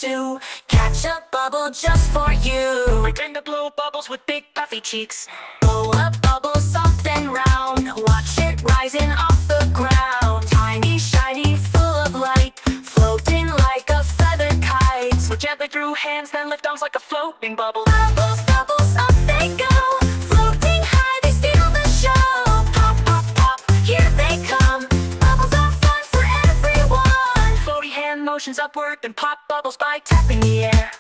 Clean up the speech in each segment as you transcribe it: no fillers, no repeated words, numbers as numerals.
to catch a bubble just for you. Pretend to blow bubbles with big puffy cheeks. Blow a bubble soft and round. Watch it rising off the ground. Tiny, shiny, full of light, floating like a feathered kite. So gently through hands, then lift arms like a floating bubble. Bubbles, bubbles, up they go. Floating high, they steal the show. Pop, pop, pop, here they come. Bubbles are fun for everyone. Floaty hand motions upward, then pop bubbles by tapping the air.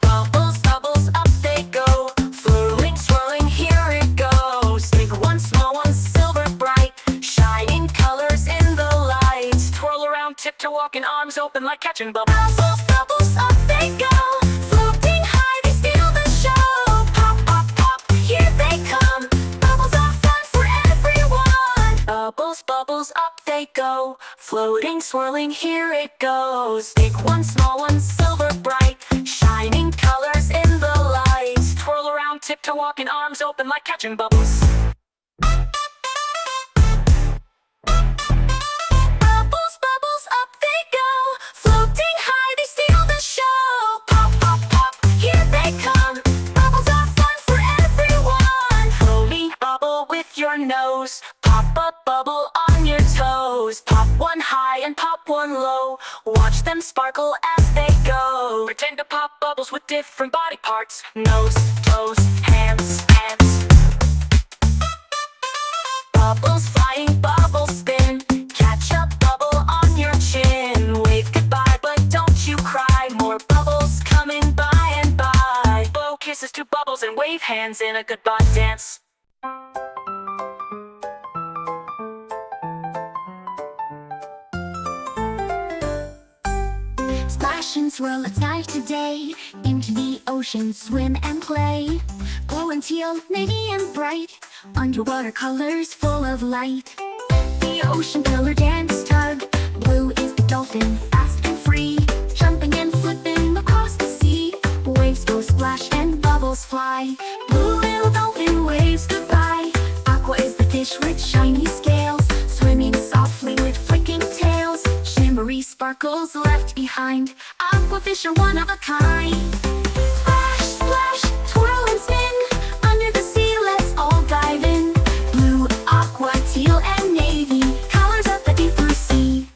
Bubbles, bubbles, up they go. Swirling, swirling, here it goes. Big one, small one, silver bright, shining colors in the light. Twirl around, tiptoe, walking, arms open like catching bubbles. Bubbles, bubbles, up they go. Floating high, they steal the show. Pop, pop, pop, here they come. Bubbles are fun for everyone. Bubbles, bubbles, up they go. Floating, swirling, here it goes. Big one, small one, silver bright, shining colors in the light. Twirl around, tiptoe, walking, arms open like catching bubbles. Bubbles, bubbles, up they go. Floating high, they steal the show. Pop, pop, pop, here they come. Bubbles are fun for everyone. Blow me bubble with your nose. Pop a bubble on your toes. Pop one high and pop one low. Watch them sparkle as they go. Pretend to pop bubbles with different body parts. Nose, toes, hands. Bubbles flying, bubbles spin. Catch a bubble on your chin. Wave goodbye, but don't you cry. More bubbles coming by and by. Blow kisses to bubbles and wave hands in a goodbye dance. Splash and swirl, it's night today. Into the ocean, swim and play. Blue and teal, navy and bright. Underwater colors full of light. The ocean pillar dance tug. Blue is the dolphin, fast and free. Jumping and flipping across the sea. Waves go splash and bubbles fly. Blue little dolphin waves goodbye. Aqua is the fish with shiny scales. Swimming softly with flicking tails. Shimmery sparkles left behind. Aquafish are one of a kind. Splash, splash, twirl and spin. Under the sea, let's all dive in. Blue, aqua, teal, and navy. Colors of the deep blue sea.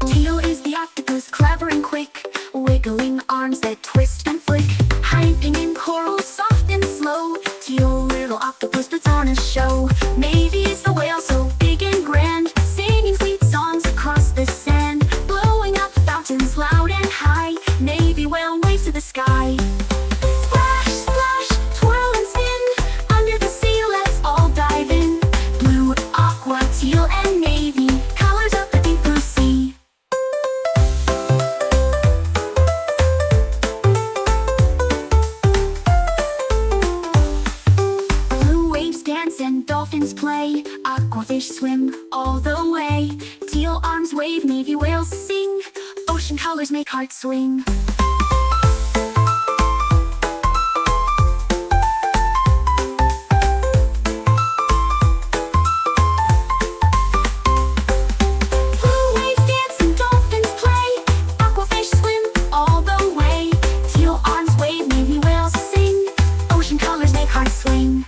Teal is the octopus, clever and quick. Wiggling arms that twist and flick. Hyping in coral, soft and slow. Teal little octopus puts on a show. Navy is the whale, so big and grand. Singing sweet songs across the sand. Blowing up fountains loud and high. Navy whale waves to the sky. Splash, splash, twirl and spin. Under the sea, let's all dive in. Blue, aqua, teal, and navy. Colors of the deep blue sea. Dance and dolphins play. Aquafish swim all the way. Teal arms wave, navy whales sing. Ocean colors make hearts swing. Blue waves dance and dolphins play. Aquafish swim all the way. Teal arms wave, navy whales sing. Ocean colors make hearts swing.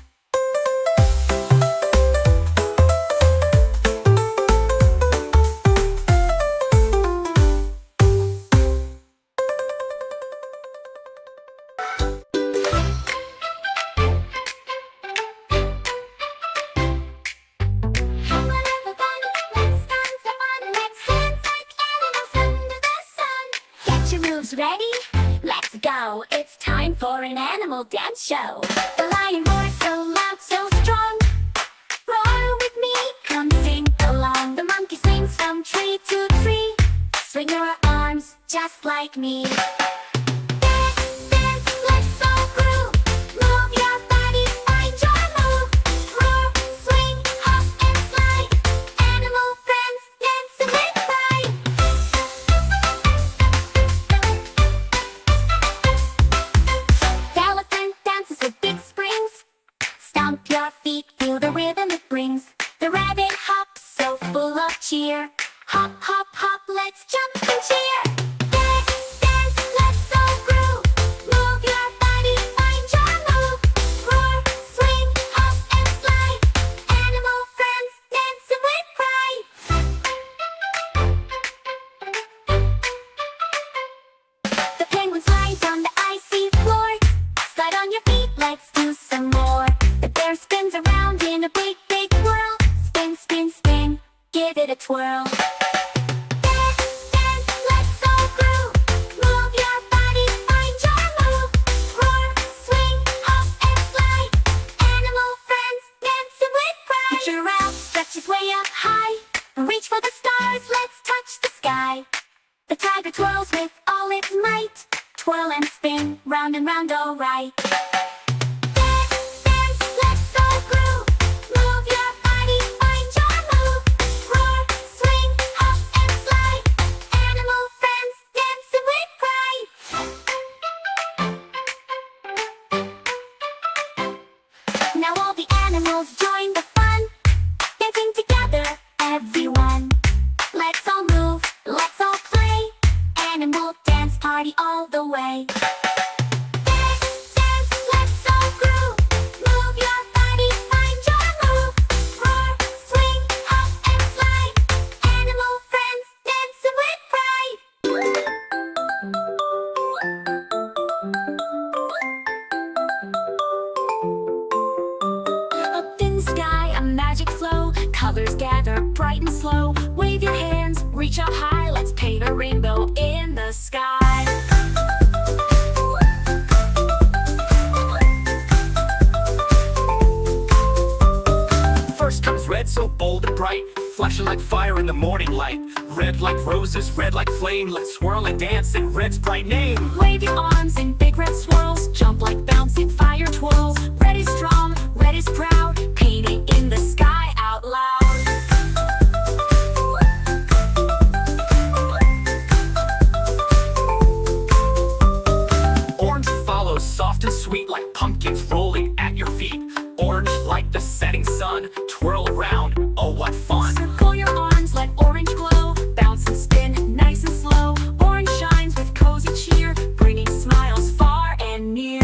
Ready? Let's go! It's time for an animal dance show. The lion roars so loud, so strong. Roar with me, come sing along. The monkey swings from tree to tree. Swing your arms just like me. Dance, dance, let's all groove. Move your body, find your move. Roar, swing, hop and slide. Animal friends, dance and make pride. The elephant dances with big to the rhythm it brings. The rabbit hops so full of cheer. Hop, hop, hop, let's jump and cheer. Dance, dance, let's all groove. Move your body, find your move. Roar, swing, hop and slide. Animal friends dancing with pride. The penguins slide down the icy floor. Slide on your feet, let's do some more. The bear spins around in a big, big whirl. Spin, spin, spin, give it a twirl. Stretches way up high, and reach for the stars, let's touch the sky. The tiger twirls with all its might, twirl and spin, round and round, all right. Dance, dance, let's all groove. Move your body, find your move. Roar, swing, hop and slide. Animal friends dancing with pride. Now all the animals join the fun. Dancing together, everyone. Let's all move, let's all play. Animal dance party all the way. Dance, dance, let's all groove. Move your body, find your move. Roar, swing, hop and slide. Animal friends dancing with pride. Up in the sky, a magic flow. Colors gather bright and slow. Wave your hands, reach up high. Let's paint a rainbow in the sky. First comes red, so bold and bright, flashing like fire in the morning light. Red like roses, red like flame. Let's swirl and dance in red's bright name. Wave your arms in big red swirls. Jump like bouncing fire twirls. Red is strong, red is proud. Painting in the sky out loud. Orange follows, soft and sweet, like pumpkins rolling at your feet. Orange like the setting sun, twirl around, oh what fun. Circle your arms, let orange glow. Bounce and spin, nice and slow. Orange shines with cozy cheer, bringing smiles far and near.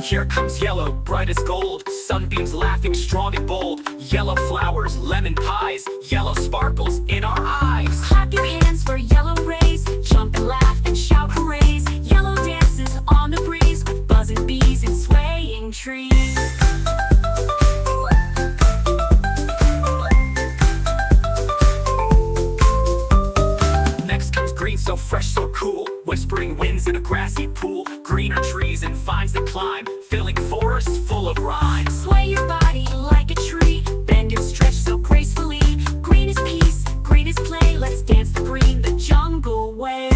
Here comes yellow, bright as gold. Sunbeams laughing strong and bold. Yellow flowers, lemon pies. Yellow sparkles in our eyes. Clap your hands for yellow rays. Jump and laugh and shout hoorays. Yellow dances on the breeze with buzzing bees and swaying trees. Next comes green, so fresh, so cool. Whispering winds in a grassy pool. Greener trees and vines that climb, filling forests full of rhyme. Sway your body like a tree. Bend and stretch so gracefully. Green is peace, green is play. Let's dance the green, the jungle way.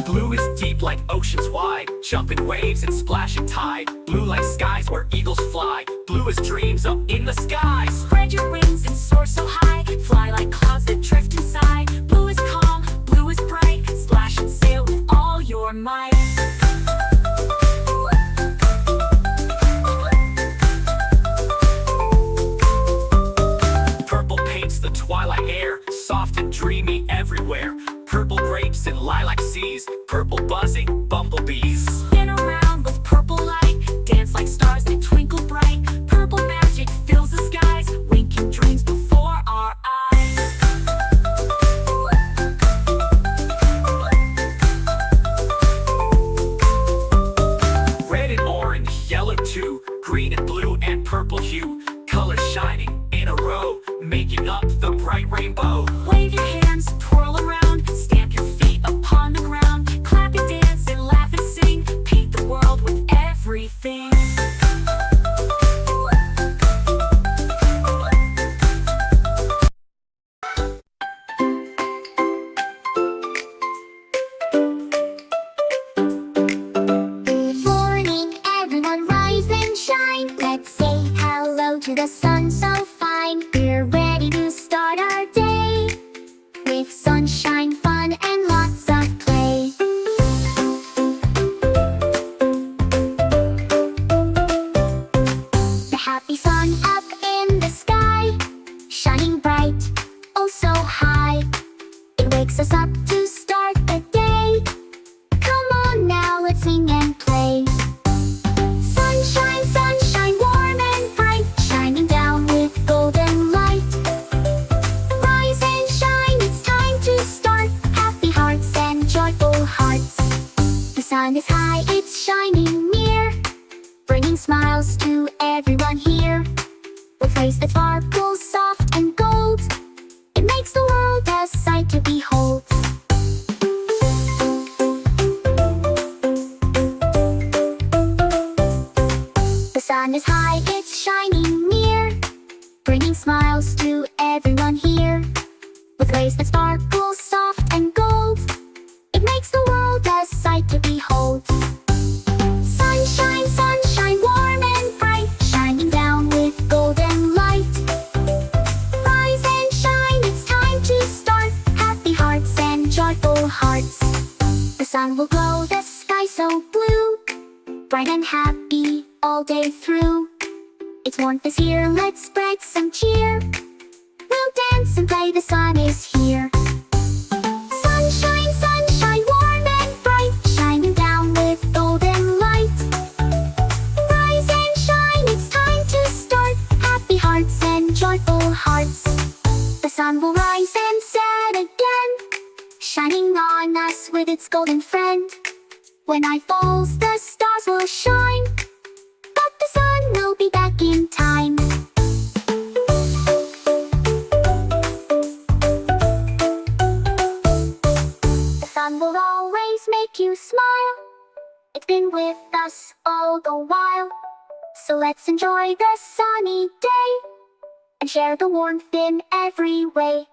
Blue is deep like oceans wide, jumping waves and splashing tide. Blue like skies where eagles fly. Blue is dreams up in the sky. Spread your wings and soar so high. Fly like clouds that drift and sigh. Blue is calm, blue is bright. Splash and sail with all your might. Purple paints the twilight air, soft and dreamy everywhere. Purple grapes and lilac seas, purple buzzing bumblebees. Spin around with purple light. Dance like stars that twinkle bright. Purple magic fills the skies, winking dreams before our eyes. Red and orange, yellow too, green and blue and purple hue. Colors shining in a row, making up the bright rainbow. Wave your hands, twirl around. Stamp your feet upon the ground. Clap and dance and laugh and sing. Paint the world with everything. Morning, everyone rise and shine. Let's say hello to the sun so fine. shining bright, oh so high. It wakes us up to start the day. Come on now, let's sing and play. Sunshine, sunshine, warm and bright, shining down with golden light. Rise and shine, it's time to start. Happy hearts and joyful hearts. The sun is high, it's shining near, bringing smiles to everyone here. With rays that sparkle soft and gold, it makes the world a sight to behold. The sun is high, it's shining near, bringing smiles to everyone here. With rays that sparkle soft and gold, it makes the world a sight to behold. Sunshine, sunshine, warm and bright, shining down with golden light. Rise and shine, it's time to start. Happy hearts and joyful hearts. The sun will glow, the sky so blue, bright and happy all day through. Its warmth is here, let's spread some cheer. We'll dance and play, the sun is here. Sunshine, sunshine, warm and bright, shining down with golden light. Rise and shine, it's time to start. Happy hearts and joyful hearts. The sun will rise and set again, shining on us with its golden friend. When night falls, the stars will shine, but the sun will be back in time. The sun will always make you smile. It's been with us all the while. So let's enjoy the sunny day and share the warmth in every way.